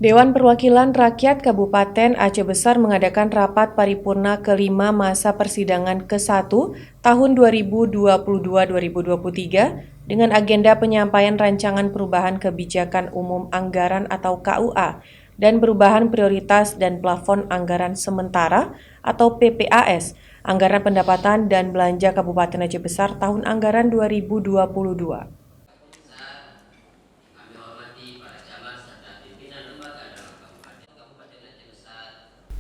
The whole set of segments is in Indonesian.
Dewan Perwakilan Rakyat Kabupaten Aceh Besar mengadakan rapat paripurna kelima masa persidangan ke-1 tahun 2022-2023 dengan agenda penyampaian rancangan perubahan kebijakan umum anggaran atau KUA dan perubahan prioritas dan plafon anggaran sementara atau PPAS, Anggaran Pendapatan dan Belanja Kabupaten Aceh Besar tahun anggaran 2022.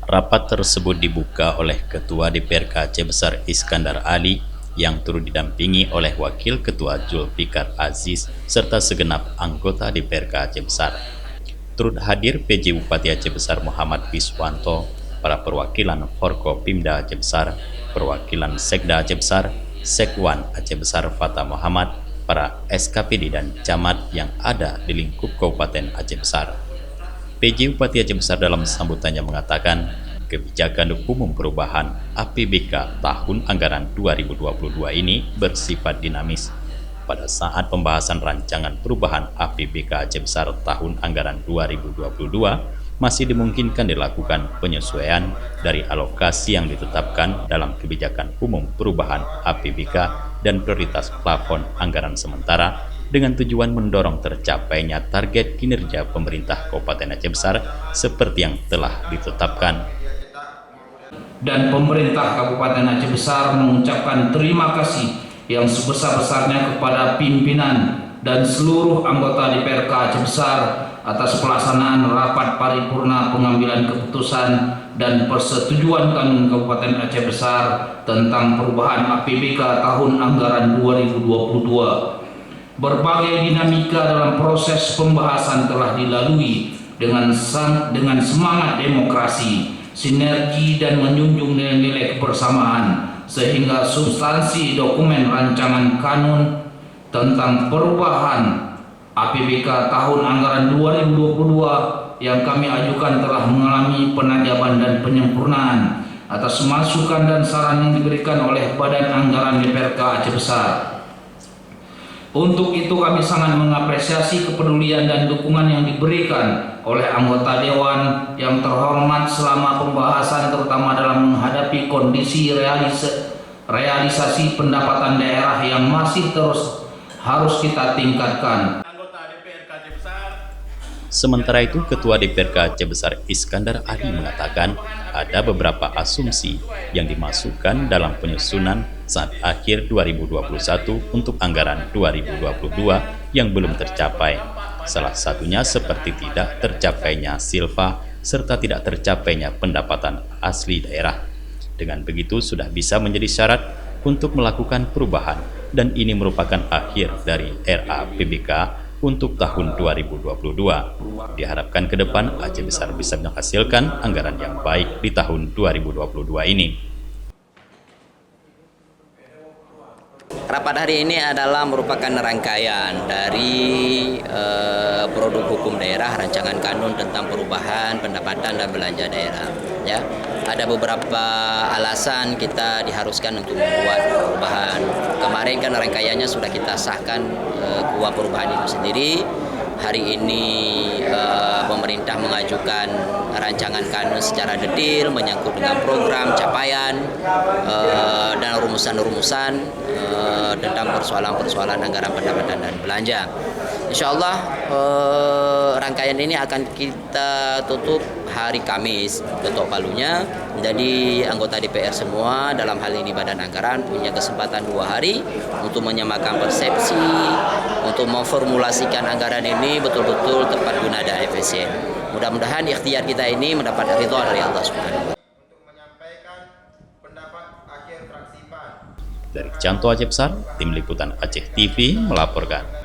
Rapat tersebut dibuka oleh Ketua DPRK Aceh Besar Iskandar Ali yang turut didampingi oleh Wakil Ketua Zulfikar Aziz serta segenap anggota DPRK Aceh Besar. Turut hadir PJ Bupati Aceh Besar Muhammad Wiswanto, para perwakilan Forkopimda Aceh Besar, perwakilan Sekda Aceh Besar, Sekwan Aceh Besar Fatah Muhammad, para SKPD dan camat yang ada di lingkup Kabupaten Aceh Besar. PJ Bupati Aceh Besar dalam sambutannya mengatakan, kebijakan umum perubahan APBK tahun anggaran 2022 ini bersifat dinamis. Pada saat pembahasan rancangan perubahan APBK Aceh Besar tahun anggaran 2022, masih dimungkinkan dilakukan penyesuaian dari alokasi yang ditetapkan dalam kebijakan umum perubahan APBK dan prioritas plafon anggaran sementara dengan tujuan mendorong tercapainya target kinerja pemerintah Kabupaten Aceh Besar seperti yang telah ditetapkan. Dan pemerintah Kabupaten Aceh Besar mengucapkan terima kasih yang sebesar-besarnya kepada pimpinan dan seluruh anggota DPRK Aceh Besar atas pelaksanaan rapat paripurna pengambilan keputusan dan persetujuan kanun Kabupaten Aceh Besar tentang perubahan APBK tahun anggaran 2022. Berbagai dinamika dalam proses pembahasan telah dilalui dengan semangat demokrasi, sinergi dan menjunjung nilai-nilai kebersamaan, sehingga substansi dokumen rancangan kanun tentang perubahan APBK tahun anggaran 2022 yang kami ajukan telah mengalami penajaban dan penyempurnaan atas masukan dan saran yang diberikan oleh Badan Anggaran DPRK Aceh Besar. Untuk itu kami sangat mengapresiasi kepedulian dan dukungan yang diberikan oleh anggota Dewan yang terhormat selama pembahasan, terutama dalam menghadapi kondisi realisasi pendapatan daerah yang masih terus harus kita tingkatkan. Sementara itu, Ketua DPRK Aceh Besar Iskandar Ali mengatakan ada beberapa asumsi yang dimasukkan dalam penyusunan saat akhir 2021 untuk anggaran 2022 yang belum tercapai. Salah satunya seperti tidak tercapainya silfa serta tidak tercapainya pendapatan asli daerah. Dengan begitu sudah bisa menjadi syarat untuk melakukan perubahan dan ini merupakan akhir dari RAPBK untuk tahun 2022. Diharapkan ke depan Aceh Besar bisa menghasilkan anggaran yang baik di tahun 2022 ini. Rapat hari ini adalah merupakan rangkaian dari produk hukum daerah, rancangan kanun tentang perubahan pendapatan dan belanja daerah. Ya, ada beberapa alasan kita diharuskan untuk membuat perubahan. Kemarin kan rangkaiannya sudah kita sahkan KUA perubahan itu sendiri. Hari ini pemerintah mengajukan rancangan kanun secara detail menyangkut dengan program, capaian, dan rumusan-rumusan tentang persoalan-persoalan anggaran pendapatan dan belanja. Insya Allah rangkaian ini akan kita tutup hari Kamis ketok palunya. Jadi anggota DPR semua dalam hal ini Badan Anggaran punya kesempatan 2 hari untuk menyamakan persepsi, untuk memformulasikan anggaran ini betul-betul tepat guna dan efisien. Mudah-mudahan ikhtiar kita ini mendapat ridho dari Allah Subhanahu wa Ta'ala. Dari Canto Aceh Besar, Tim Liputan Aceh TV melaporkan.